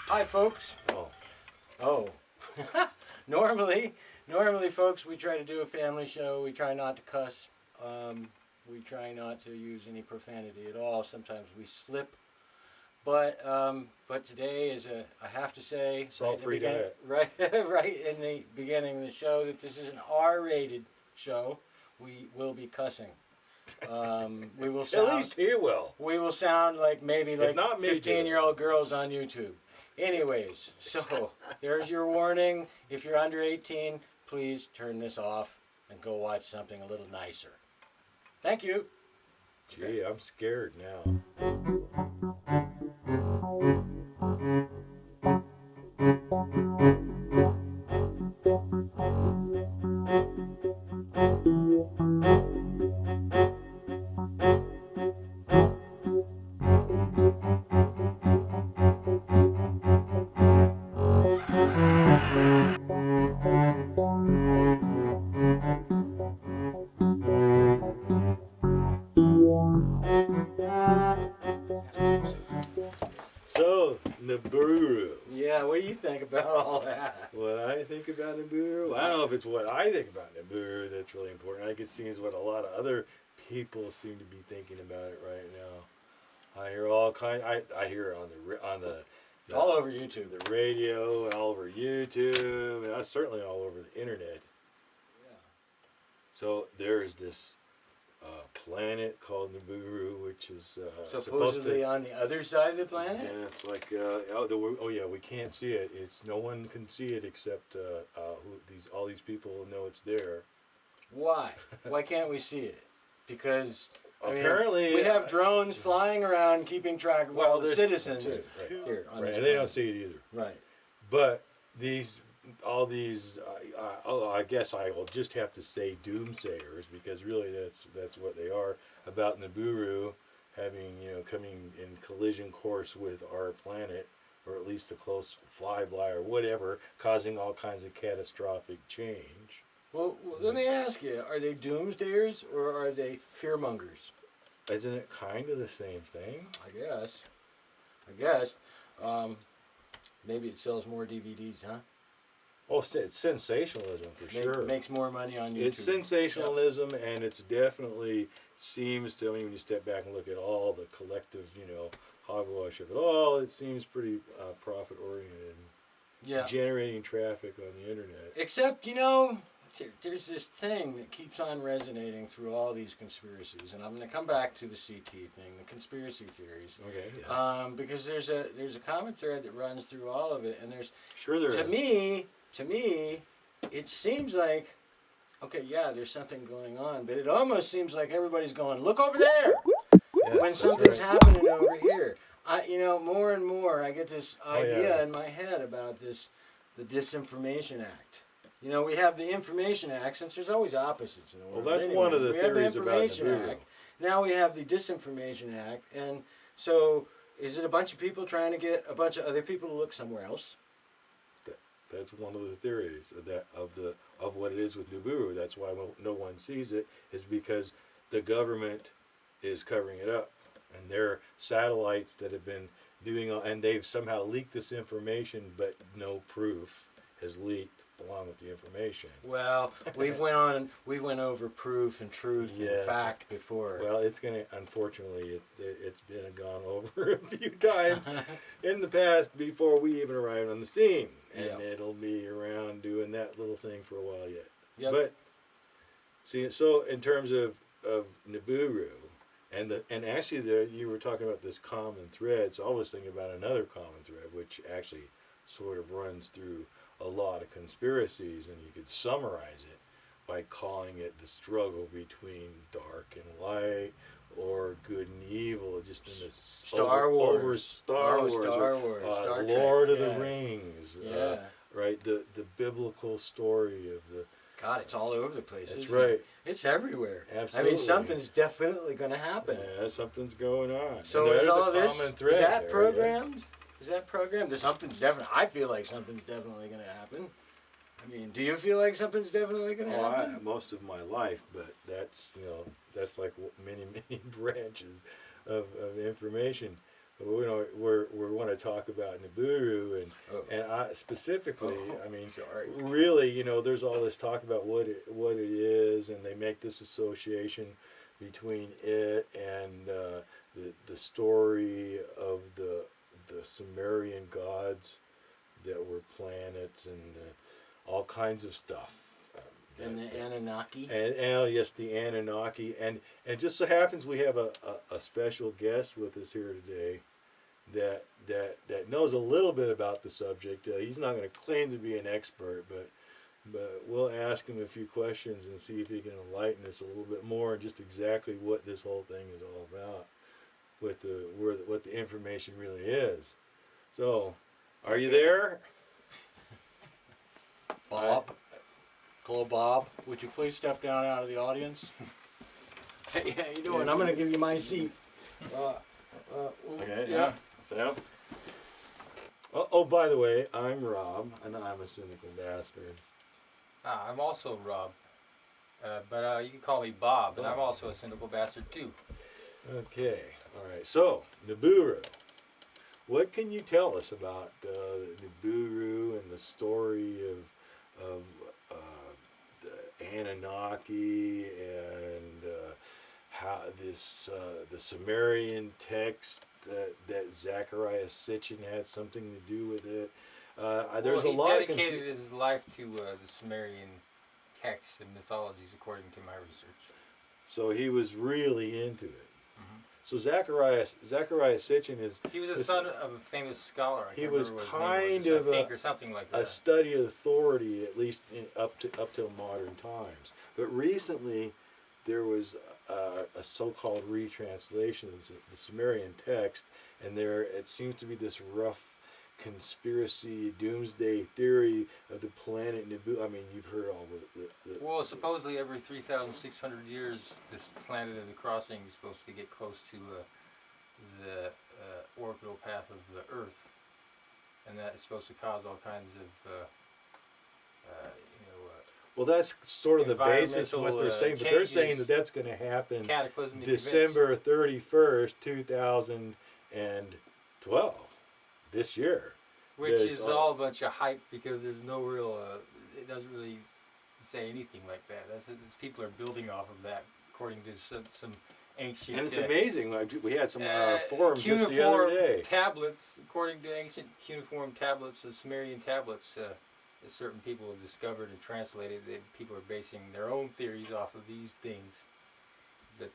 Hi, folks. Oh. Normally, folks, we try to do a family show. We try not to cuss. We try not to use any profanity at all. Sometimes we slip. But today is I have to say, Salt-free diet. Right in the beginning of the show, that this is an R-rated show. We will be cussing. We will sound, At least he will. We will sound like maybe like not me, 15-year-old girls on YouTube. Anyways, so there's your warning. If you're under 18, please turn this off and go watch something a little nicer. Thank you. Gee, I'm scared now. So, Niburu. Yeah, what do you think about all that? What I think about Niburu? I don't know if it's what I think about Niburu that's really important. I can see it's what a lot of other people seem to be thinking about it right now. I hear all kind. I hear it on the All over YouTube. the radio, and all over YouTube, and that's certainly all over the internet. Yeah. So there's this planet called Niburu, which is supposed Supposedly to. on the other side of the planet? And it's like, we can't see it. It's no one can see it except all these people know it's there. Why? Why can't we see it? Because Apparently, we have drones flying around keeping track of all the there's citizens two, right. here on Right, this and they don't planet. see it either. Right. But all these, I guess I will just have to say doomsayers, because really that's what they are, about Niburu having, coming in collision course with our planet, or at least a close flyby or whatever, causing all kinds of catastrophic change. Well, let me ask you, are they doomsdayers or are they fearmongers? Isn't it kind of the same thing? I guess. Maybe it sells more DVDs, huh? Oh, it's sensationalism for sure. Makes more money on YouTube. It's sensationalism, and it's definitely seems to, when you step back and look at all the collective, hogwash of it all, it seems pretty profit-oriented. Yeah. Generating traffic on the internet. Except, there's this thing that keeps on resonating through all these conspiracies, and I'm going to come back to the CT thing, the conspiracy theories. Okay. Yes. Because there's a common thread that runs through all of it, and there's Sure there is. To me, it seems like, okay, yeah, there's something going on, but it almost seems like everybody's going, look over there, Yes, when that's something's right. happening over here. More and more, I get this idea yeah. in my head about the Disinformation Act. We have the Information Act, since there's always opposites in the world. Well, that's anyway. one of the We have the theories about Information Niburu. Act. Now we have the Disinformation Act, and so is it a bunch of people trying to get a bunch of other people to look somewhere else? That's one of the theories of what it is with Niburu. That's why no one sees it, is because the government is covering it up, and their satellites that have been doing, and they've somehow leaked this information, but no proof has leaked along with the information. Well, we went over proof and truth and Yes. fact before. Well, unfortunately, it's been gone over a few times in the past before we even arrived on the scene, and Yeah. it'll be around doing that little thing for a while yet. Yep. But see, so in terms of Niburu And actually, there you were talking about this common thread. So I was thinking about another common thread, which actually sort of runs through a lot of conspiracies, and you could summarize it by calling it the struggle between dark and light, or good and evil, just in this Star Wars. over Star Wars, Star Wars, Star Trek, Lord of yeah. the Rings, Yeah. right? The biblical story of the. God, it's all over the place. That's isn't right. it? It's everywhere. Absolutely. I mean, something's definitely going to happen. Yeah, something's going on. So And is there's all a this, common thread is that there, programmed? Is that programmed? Something's definitely, I feel like something's definitely going to happen. I mean, do you feel like something's definitely going to Oh, happen? most of my life, but that's like many branches of information. But we want to talk about Niburu and I specifically. I mean, Sorry. really, there's all this talk about what it is, and they make this association between it and the story of the Sumerian gods that were planets and all kinds of stuff. And the Anunnaki. And yes, the Anunnaki, and it just so happens we have a special guest with us here today that knows a little bit about the subject. He's not going to claim to be an expert, but we'll ask him a few questions and see if he can enlighten us a little bit more on just exactly what this whole thing is all about, what the information really is. So, are you there? Bob. Hello, Bob. Would you please step down out of the audience? Hey, how you doing? I'm going to give you my seat. Okay, yeah. So. Oh, by the way, I'm Rob, and I'm a cynical bastard. I'm also Rob, but you can call me Bob, and I'm also a cynical bastard too. Okay, all right. So, Niburu. What can you tell us about Niburu and the story of the Anunnaki and how the Sumerian text that Zachariah Sitchin had something to do with it? There's a lot. He dedicated his life to the Sumerian texts and mythologies, according to my research. So he was really into it. Mm-hmm. So Zachariah Sitchin is. He was a son of a famous scholar. He was kind of of or something like that. a study authority, at least up till modern times. But recently, there was a so-called retranslation of the Sumerian text, and it seems to be this rough conspiracy, doomsday theory of the planet Niburu. I mean, you've heard all the Well, supposedly every 3,600 years, this planet of the crossing is supposed to get close to the orbital path of the Earth, and that is supposed to cause all kinds of, well, that's sort of the basis of what they're saying, but they're saying that that's going to happen cataclysmic December 31st, 2012, this year. which is all a bunch of hype because there's no real, it doesn't really say anything like that. That's people are building off of that, according to some ancient. And it's amazing. Like, we had some forums just the other day. Tablets, according to ancient cuneiform tablets, the Sumerian tablets, that certain people have discovered and translated. People are basing their own theories off of these things. That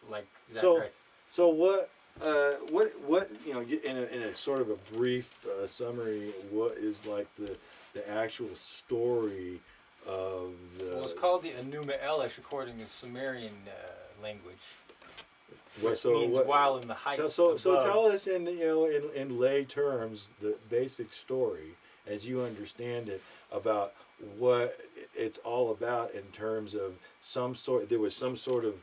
like So what in a sort of a brief summary, what is like the actual story of the? Well, it's called the Enuma Elish, according to Sumerian language. Which means while in the heights. So tell us in lay terms the basic story as you understand it about what it's all about in terms of there was some sort of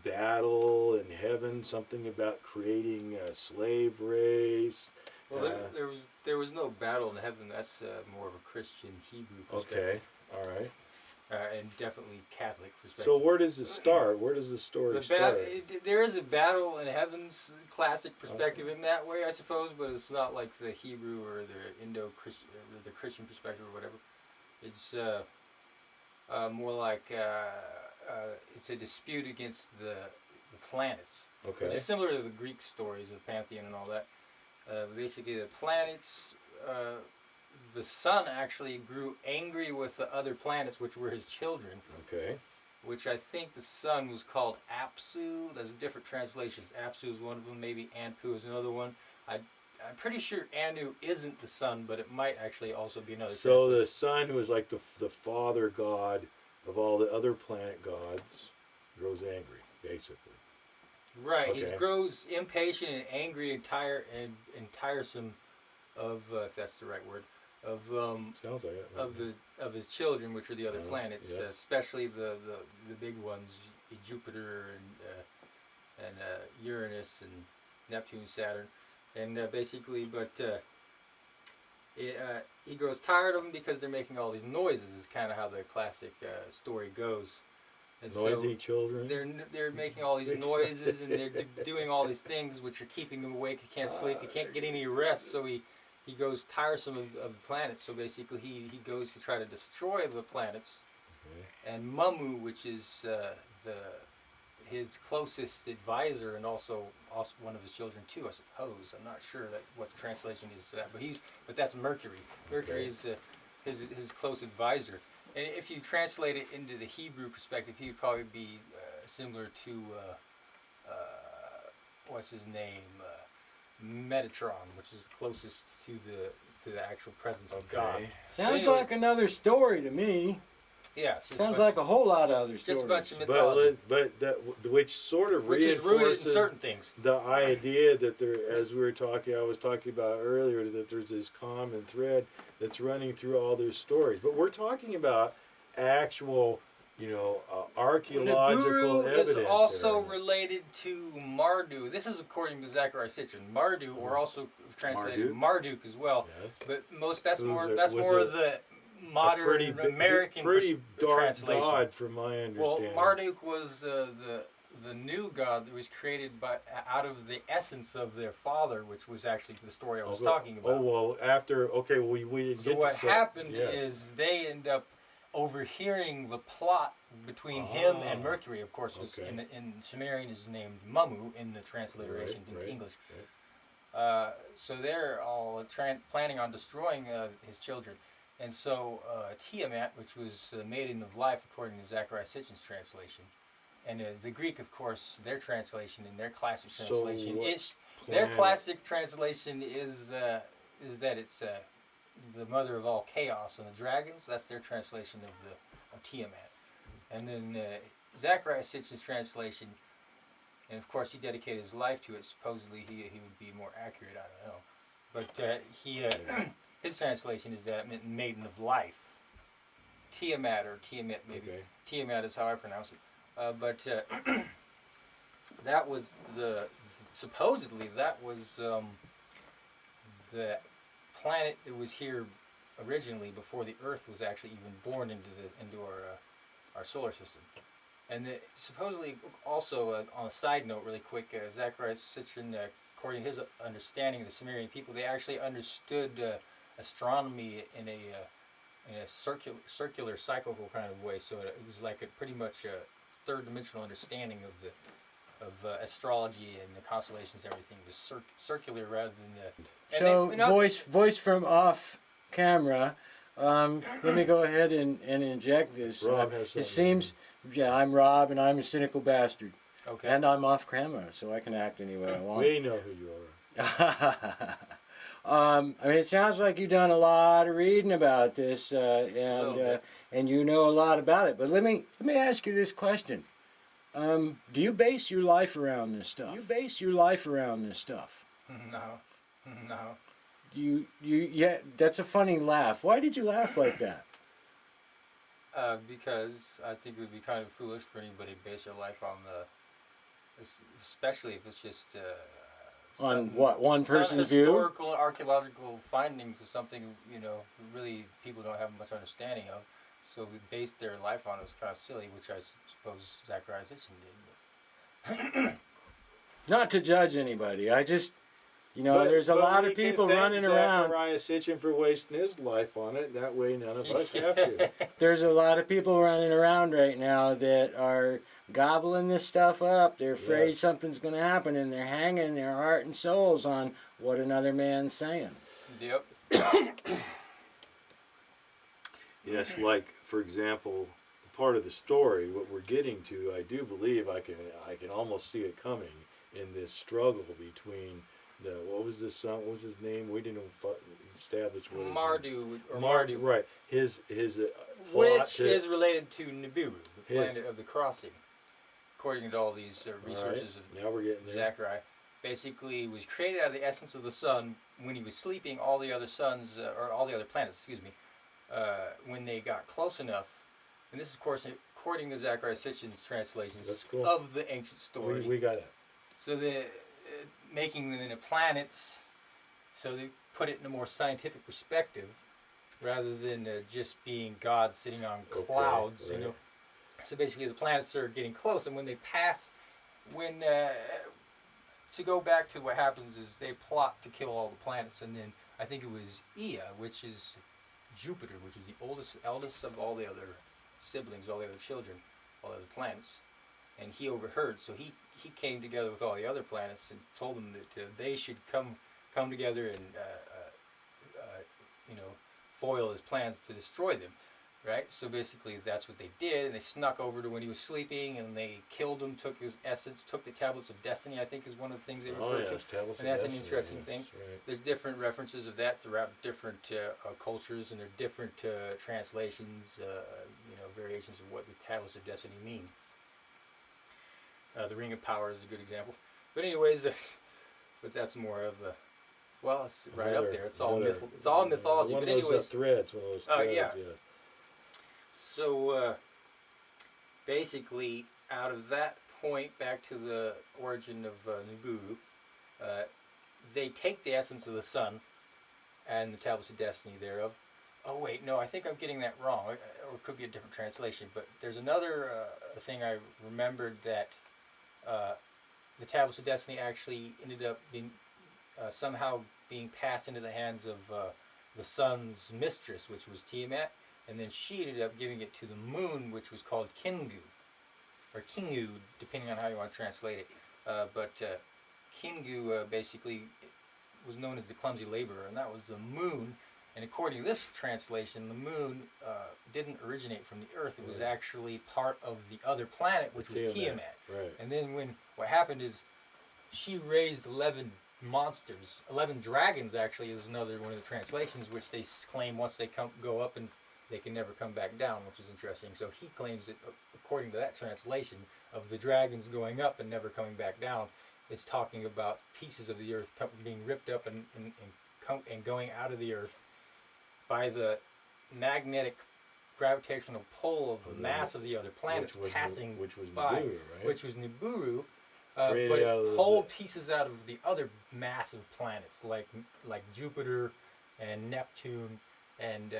battle in heaven, something about creating a slave race. Well, there was no battle in heaven. That's more of a Christian Hebrew perspective. Okay, all right. And definitely Catholic perspective. So where does it start? Where does the story start? There is a battle in heaven's classic perspective in that way, I suppose, but it's not like the Hebrew or the Indo-Christian, or the Christian perspective or whatever. It's more like it's a dispute against the planets. Okay. Which is similar to the Greek stories of Pantheon and all that. Basically, the planets, the sun actually grew angry with the other planets, which were his children. Okay. which I think the sun was called Apsu. There's different translations. Apsu is one of them. Maybe Anpu is another one. I'm pretty sure Anu isn't the sun, but it might actually also be another. So the sun, who is like the father god of all the other planet gods, grows angry, basically. Right. Okay. He grows impatient and angry and tiresome of, if that's the right word, of Sounds like it. of his children, which are the other planets, yes. especially the big ones, Jupiter and Uranus and Neptune, Saturn, and basically, but he grows tired of them because they're making all these noises. Is kind of how the classic story goes. And Noisy so children. they're making all these noises and they're doing all these things which are keeping him awake. He can't sleep. He can't get any rest. So he goes tiresome of the planets. So basically he goes to try to destroy the planets. Okay. And Mamu, which is his closest advisor and also one of his children too, I suppose. I'm not sure what the translation is to that, but that's Mercury. Mercury is his close advisor. And if you translate it into the Hebrew perspective, he would probably be similar to what's his name, Metatron, which is closest to the actual presence of God. Sounds anyway, like another story to me. Yeah, it's just Sounds like a whole lot of other just stories. a bunch of mythology, But that which sort of which is rooted in reinforces certain things. the idea that there, as we were talking, I was talking about earlier, that there's this common thread that's running through all their stories. But we're talking about actual, archaeological Niburu evidence. is also here. related to Marduk. This is according to Zachariah Sitchin. Marduk, or also translated Marduk as well. Yes. But that's Who's more was of the modern pretty American pretty dark translation. god, from my understanding. Well, Marduk was the new god that was created out of the essence of their father, which was actually the story I was talking about. Oh well, after we didn't So get what to happened yes. is they end up overhearing the plot between him and Mercury. Of course, was Okay. in Sumerian is named Mamu in the transliteration into right, English. right. So they're all planning on destroying his children. And so Tiamat, which was the maiden of life according to Zachariah Sitchin's translation, and the Greek, of course, their translation and their classic translation their classic translation is that it's the mother of all chaos and the dragons. That's their translation of Tiamat. And then Zachariah Sitchin's translation, and of course he dedicated his life to it. Supposedly he would be more accurate. I don't know, but his translation is that it meant maiden of life. Tiamat or Tiamat maybe. Okay. Tiamat is how I pronounce it. But that was supposedly that was the planet that was here originally before the Earth was actually even born into our solar system. And supposedly also on a side note, really quick, Zachariah Sitchin, according to his understanding of the Sumerian people, they actually understood astronomy in a circular cyclical kind of way. So it was like a pretty much a third-dimensional understanding of astrology and the constellations and everything was circular rather than the. So voice from off camera. Let me go ahead and inject this. Rob has something. It seems, I'm Rob and I'm a cynical bastard. Okay. And I'm off camera, so I can act any way I want. We know who you are. I mean, it sounds like you've done a lot of reading about this, and you know a lot about it. But let me ask you this question: do you base your life around this stuff? No. Yeah, that's a funny laugh. Why did you laugh like that? Because I think it would be kind of foolish for anybody to base their life on especially if it's just On what, one person's view? Historical, archaeological findings of something really people don't have much understanding of. So they based their life on it was kind of silly, which I suppose Zachariah Sitchin did. Not to judge anybody. I just, there's a lot of people running around. Zachariah Sitchin for wasting his life on it. That way none of us have to. There's a lot of people running around right now that are gobbling this stuff up. They're afraid something's going to happen, and they're hanging their heart and souls on what another man's saying. Yep. Yes, like, for example, the part of the story. What we're getting to, I do believe I can almost see it coming in this struggle between the what was the son? What was his name? We didn't establish what his Mardu or name. Mardu, Right. His plot which to, is related to Niburu, the His- planet of the crossing, according to all these resources All right, now we're getting of there. Zechariah. Basically, was created out of the essence of the sun. When he was sleeping, all the other suns or all the other planets, excuse me, when they got close enough, and this is of course according to Zechariah Sitchin's translations That's cool. of the ancient story. We got it. So the making them into planets, so they put it in a more scientific perspective, rather than just being God sitting on clouds. right. You know, so basically the planets are getting close, and when they pass, when to go back to what happens is they plot to kill all the planets, and then I think it was Ea, which is Jupiter, which is the eldest of all the other siblings, all the other children, all the other planets, and he overheard. So he came together with all the other planets and told them that they should come together and foil his plans to destroy them, right? So basically that's what they did, and they snuck over to when he was sleeping, and they killed him, took his essence, took the tablets of destiny, I think is one of the things they refer to. And that's an interesting thing. Right. There's different references of that throughout different cultures, and there are different translations, variations of what the tablets of destiny mean. The Ring of Power is a good example. But anyways, but that's more of a, well, it's right up there. It's all it's all mythology. One But of those anyways, threads. One of those threads. yeah. Yeah. so basically, out of that point, back to the origin of Niburu, they take the essence of the sun and the tablets of destiny thereof. Oh wait, no, I think I'm getting that wrong, or it could be a different translation. But there's another thing I remembered, that the tablets of destiny actually ended up being somehow being passed into the hands of the sun's mistress, which was Tiamat, and then she ended up giving it to the moon, which was called Kingu, or Kingu, depending on how you want to translate it. But Kingu basically was known as the clumsy laborer, and that was the moon. And according to this translation, the moon didn't originate from the earth. It was actually part of the other planet, which was Tiamat. Right. And then what happened is she raised 11 monsters. 11 dragons actually is another one of the translations, which they claim once they go up and they can never come back down, which is interesting. So he claims that according to that translation of the dragons going up and never coming back down, is talking about pieces of the earth being ripped up and going out of the earth by the magnetic gravitational pull of the mass of the other planets passing which was by, Niburu, right? which was Niburu, Created but out of it the- pulled pieces out of the other massive planets like Jupiter and Neptune and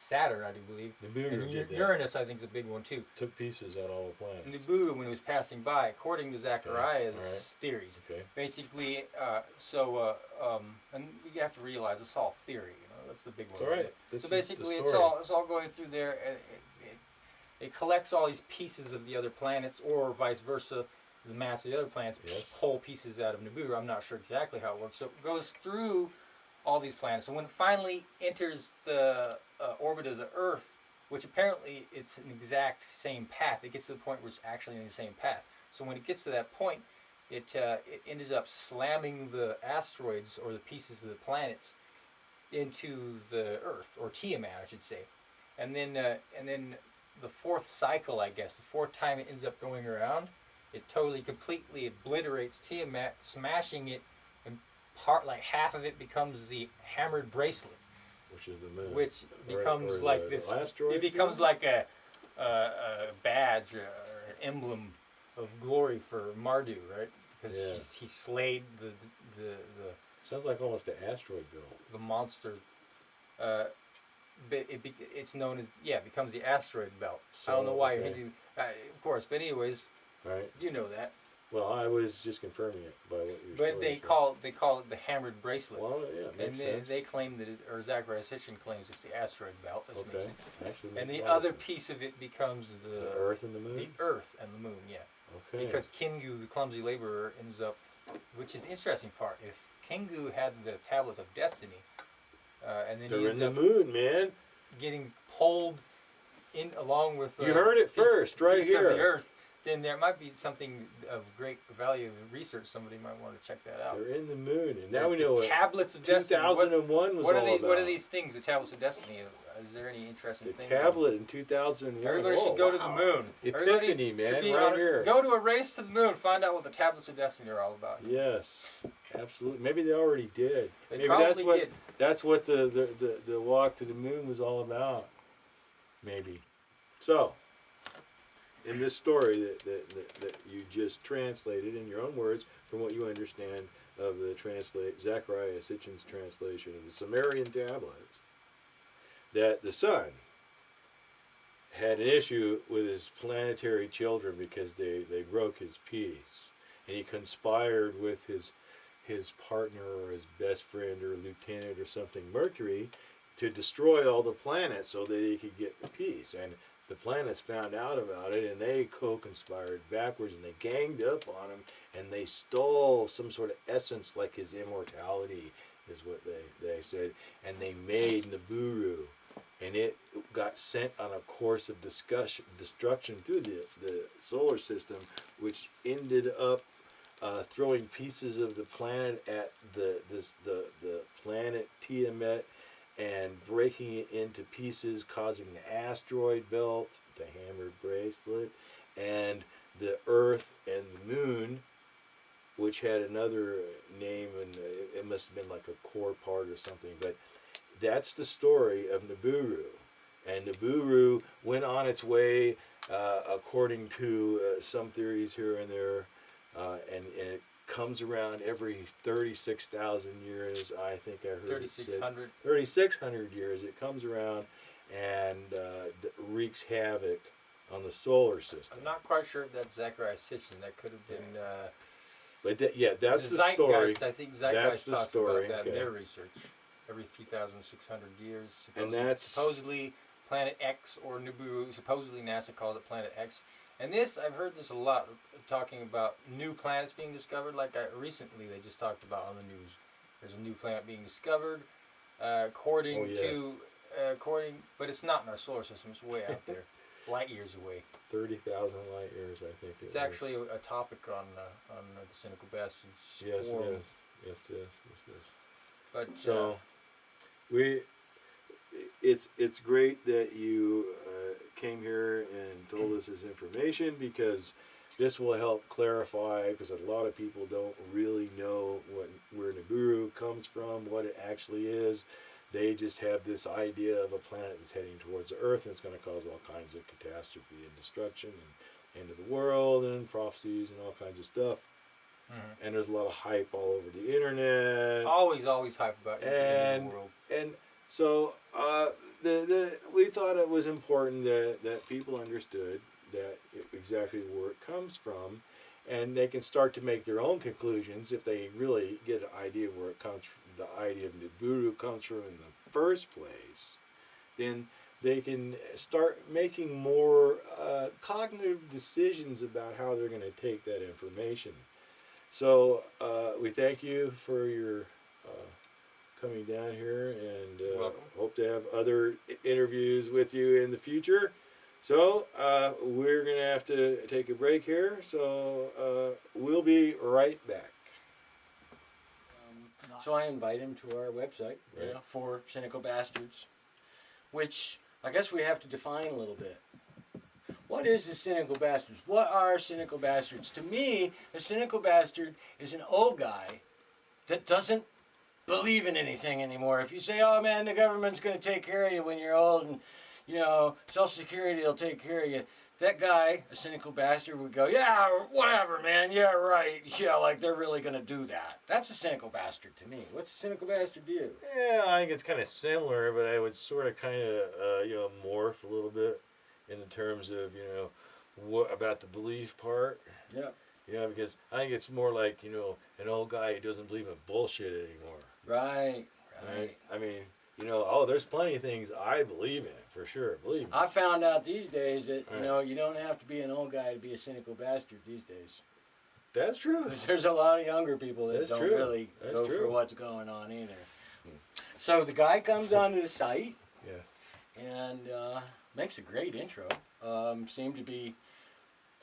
Saturn, I do believe. Nibiru And did that. Uranus, I think, is a big one too. Took pieces out of all the planets. Niburu, when it was passing by, according to Zechariah's alright. theories, Okay. basically, and we have to realize it's all theory. That's the big one. It's all right. This So is the basically, it's story. all going through there. It collects all these pieces of the other planets, or vice versa. The mass of the other planets Yes. pull pieces out of Niburu. I'm not sure exactly how it works. So it goes through all these planets. So when it finally enters the orbit of the Earth, which apparently it's an exact same path, it gets to the point where it's actually in the same path. So when it gets to that point, it ends up slamming the asteroids, or the pieces of the planets, into the Earth, or Tiamat, I should say. And then the fourth cycle, I guess, the fourth time it ends up going around, it totally, completely obliterates Tiamat, smashing it, and half of it becomes the hammered bracelet, Which is the moon. which Or- becomes or like the this. asteroid It becomes field? like a badge or an emblem of glory for Mardu, right? Because Yeah. he slayed the Sounds like almost an asteroid belt. the monster. But it's known as, it becomes the asteroid belt. I don't know why you're okay. hinting, of course. But anyways, Right. you know that. Well, I was just confirming it by what you're But they call it the hammered bracelet. Well, yeah, it and makes then sense. they claim that, or Zachariah Sitchin claims it's the asteroid belt. Which makes Okay. sense. Actually, And makes the a lot of other sense. piece of it becomes The Earth and the Moon. the Earth and the Moon, yeah. Okay. Because Kingu, the clumsy laborer, ends up, which is the interesting part. If Kingu had the tablet of destiny, and then they're he ends in the up moon, man. getting pulled in along with You heard it first, right piece of here. the Earth, then there might be something of great value of research. Somebody might want to check that out. They're in the moon, and now There's we the know what tablets of destiny. 2001 was What are all these? about. What are these things? The tablets of destiny. Is there any interesting The things? tablet in 2001. Everybody should go to the moon. Epiphany, Everybody man, should be right on here. Go to a race to the moon. Find out what the tablets of destiny are all about. Yes, absolutely. Maybe they already did. They Maybe probably that's what did. that's what the walk to the moon was all about. Maybe. So, in this story that you just translated in your own words, from what you understand of the Zachariah Sitchin's translation of the Sumerian tablets, that the sun had an issue with his planetary children because they broke his peace, and he conspired with his partner or his best friend or lieutenant or something, Mercury, to destroy all the planets so that he could get the peace. And the planets found out about it, and they co-conspired backwards, and they ganged up on him, and they stole some sort of essence like his immortality, is what they said, and they made Niburu, and it got sent on a course of destruction through the solar system, which ended up throwing pieces of the planet at the planet Tiamat, and breaking it into pieces, causing the asteroid belt, the hammer bracelet, and the Earth and the Moon, which had another name, and it must have been like a core part or something. But that's the story of Niburu. And Niburu went on its way, according to some theories here and there, and it comes around every 36,000 years, I think I heard it said. 3,600. 3,600 years it comes around and wreaks havoc on the solar system. I'm not quite sure if that's Zachariah Sitchin. That could have been. But that's the Zeitgeist. story. I think Zeitgeist the talks story, about that in okay. their research. Every 3,600 years. And that's- supposedly Planet X or Niburu. Supposedly NASA calls it Planet X. And this, I've heard this a lot, talking about new planets being discovered. Like recently, they just talked about on the news. There's a new planet being discovered, according but it's not in our solar system. It's way out there, light years away. 30,000 light years, I think. It's actually a topic on the Cynical Bastards Yes, forum. yes. But So, it's great that you came here and told us this information, because this will help clarify, because a lot of people don't really know where Niburu comes from, what it actually is. They just have this idea of a planet that's heading towards the Earth, and it's going to cause all kinds of catastrophe and destruction and end of the world and prophecies and all kinds of stuff. Mhm. And there's a lot of hype all over the internet. always hype about the end of the world. And so we thought it was important that people understood that exactly where it comes from, and they can start to make their own conclusions if they really get an idea of where it comes from, the idea of Niburu comes from in the first place. Then they can start making more cognitive decisions about how they're going to take that information. So we thank you for your coming down here, and Welcome. hope to have other interviews with you in the future. So we're going to have to take a break here, so we'll be right back. So I invite him to our website, Right. for Cynical Bastards, which I guess we have to define a little bit. What is the Cynical Bastards? What are Cynical Bastards? To me, a Cynical Bastard is an old guy that doesn't believe in anything anymore. If you say, oh man, the government's going to take care of you when you're old, and Social Security will take care of you, that guy, a Cynical Bastard, would go, yeah, whatever, man, yeah, right, yeah, like they're really going to do that. That's a Cynical Bastard to me. What's a Cynical Bastard to you? Yeah, I think it's kind of similar, but I would sort of kind of morph a little bit in the terms of what about the belief part. Yeah. Because I think it's more like an old guy who doesn't believe in bullshit anymore. Right. I mean, there's plenty of things I believe in, for sure. Believe me. I found out these days that, Right. you don't have to be an old guy to be a Cynical Bastard these days. That's true. Because there's a lot of younger people that That's don't true. really That's go for true. what's going on either. So the guy comes onto the site, Yeah. and makes a great intro. Seem to be,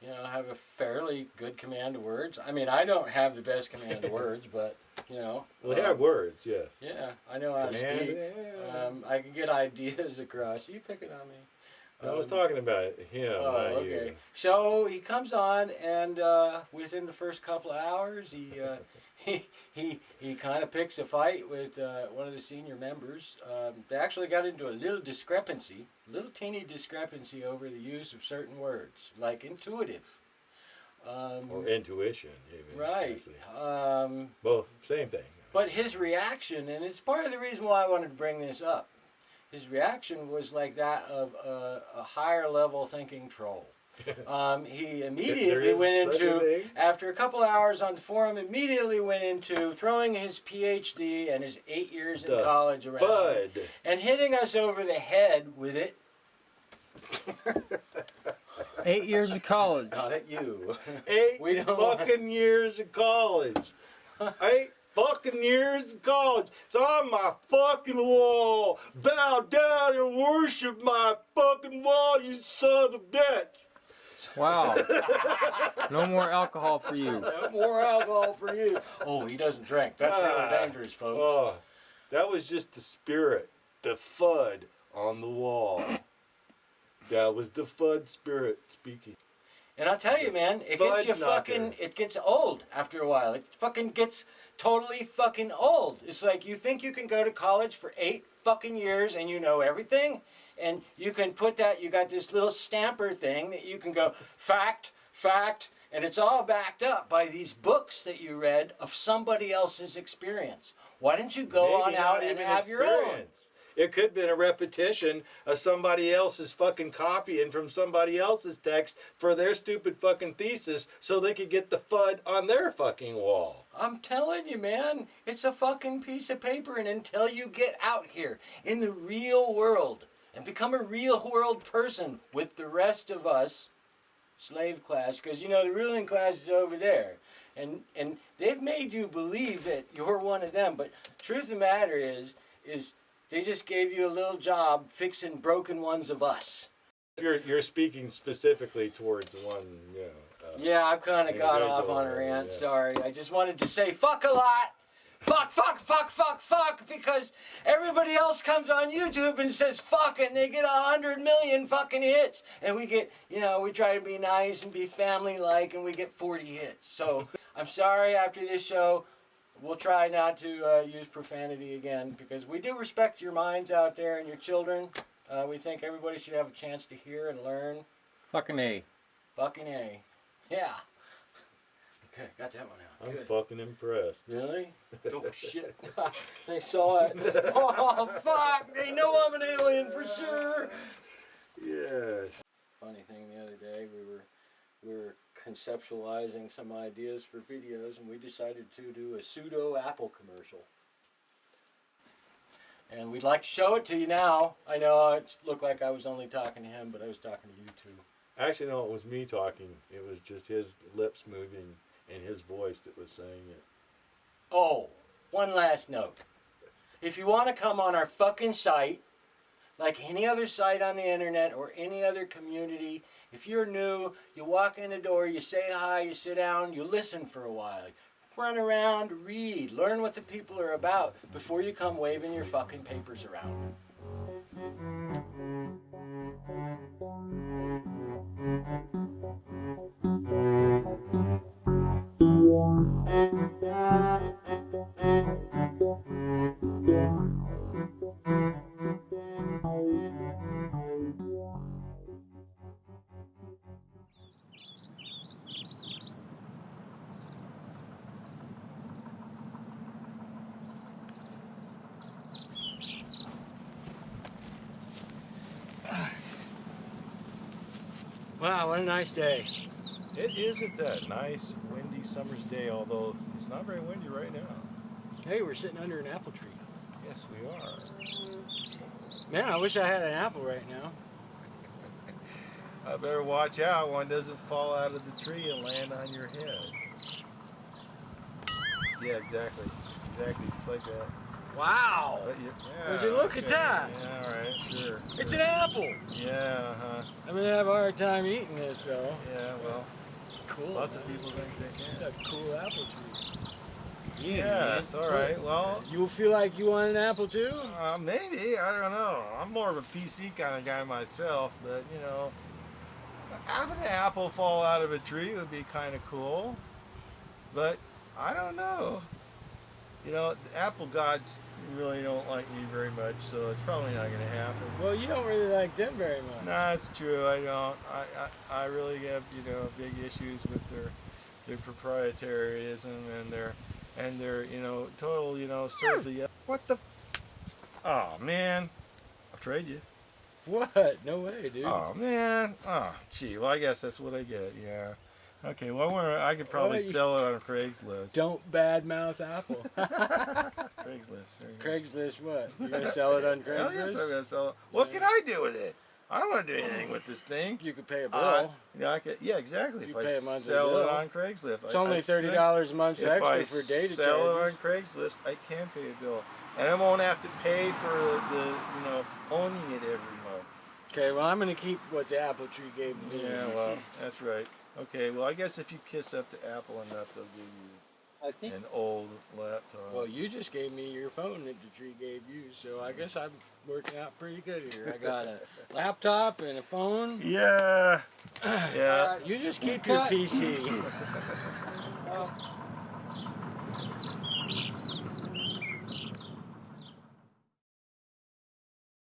have a fairly good command of words. I mean, I don't have the best command of words, but We have words, yes. Yeah, I know how to Command, speak. yeah. I can get ideas across. Are you picking on me? I was talking about him, Oh, not okay. you. So he comes on, and within the first couple of hours, he kind of picks a fight with one of the senior members. They actually got into a little teeny discrepancy over the use of certain words, like intuitive. Or intuition, even. Right. Actually. Both, same thing. But his reaction, and it's part of the reason why I wanted to bring this up, his reaction was like that of a higher level thinking troll. He immediately went into, after a couple of hours on the forum, immediately went into throwing his PhD and his 8 years in college around. Bud. And hitting us over the head with it. 8 years of college. Not at you. 8 We don't fucking years of college. 8 fucking years of college. It's on my fucking wall. Bow down and worship my fucking wall, you son of a bitch. Wow. No more alcohol for you. No more alcohol for you. Oh, he doesn't drink. That's really dangerous, folks. Oh, that was just the spirit, the FUD on the wall. That was the FUD spirit speaking. And I'll tell you, man, it gets old after a while. It fucking gets totally fucking old. It's like you think you can go to college for 8 fucking years and you know everything, and you can put that, you got this little stamper thing that you can go, fact, and it's all backed up by these books that you read of somebody else's experience. Why don't you go on out and have your own? It could have been a repetition of somebody else's fucking copying from somebody else's text for their stupid fucking thesis so they could get the FUD on their fucking wall. I'm telling you, man, it's a fucking piece of paper, and until you get out here in the real world and become a real world person with the rest of us, slave class, because the ruling class is over there. And they've made you believe that you're one of them, but truth of the matter is they just gave you a little job fixing broken ones of us. You're speaking specifically towards one, yeah, I've kind of got off on a rant. Yeah. Sorry, I just wanted to say fuck a lot. Fuck, because everybody else comes on YouTube and says fuck, and they get 100 million fucking hits. And we get, we try to be nice and be family-like, and we get 40 hits. So I'm sorry, after this show, we'll try not to use profanity again, because we do respect your minds out there and your children. We think everybody should have a chance to hear and learn. Fucking A. Fucking A. Yeah. Okay, got that one out. I'm fucking impressed. Really? Oh, shit. They saw it. Oh, fuck. They know I'm an alien for sure. Yes. Funny thing, the other day, we were conceptualizing some ideas for videos, and we decided to do a pseudo Apple commercial. And we'd like to show it to you now. I know it looked like I was only talking to him, but I was talking to you too. Actually, no, it was me talking. It was just his lips moving and his voice that was saying it. Oh, one last note. If you want to come on our fucking site, like any other site on the internet or any other community, if you're new, you walk in the door, you say hi, you sit down, you listen for a while. Run around, read, learn what the people are about before you come waving your fucking papers around. Wow, what a nice day. It isn't that nice, windy summer's day, although it's not very windy right now. Hey, we're sitting under an apple tree. Yes, we are. Man, I wish I had an apple right now. I better watch out one doesn't fall out of the tree and land on your head. Yeah, exactly. Exactly, just like that. Wow. Yeah, Would you look at that? Yeah, all right, sure. It's an apple. Yeah, huh. I'm gonna have a hard time eating this though. Yeah, well, Cool. lots of man. people think they can. It's a cool apple tree. Yeah, it's all right. Well, You feel like you want an apple too? maybe. I don't know. I'm more of a PC kind of guy myself, but you know, having an apple fall out of a tree would be kind of cool. But I don't know. You know, the apple gods really don't like me very much, so it's probably not going to happen. Well, you don't really like them very much. No, it's true. I don't. I really have, you know, big issues with their proprietarianism and their you know, total, you know, sort of the what the. Oh man, I'll trade you. What? No way, dude. Oh man. Oh gee. Well, I guess that's what I get. Yeah. Okay. Well, I could probably Well, sell it on Craigslist. Don't badmouth Apple. Craigslist. There you go. Craigslist what? You gonna sell it on Hell yes, I'm Craigslist? gonna sell it. What can I do with it? I don't want to do anything with this thing. You could pay a bill. Yeah, I could. Yeah, exactly. You If pay I a monthly sell it bill. on Craigslist, It's only $30 a month If I extra for data sell it on charges. Craigslist, I can pay a bill, and I won't have to pay for the you know, owning it every month. Okay, well I'm gonna keep what the apple tree gave me. Yeah, well, that's right. Okay, well, I guess if you kiss up to Apple enough, they'll give you I think an old laptop. Well, you just gave me your phone that the tree gave you, so I guess I'm working out pretty good here. I got a laptop and a phone. yeah, yeah. You just keep your PC. um,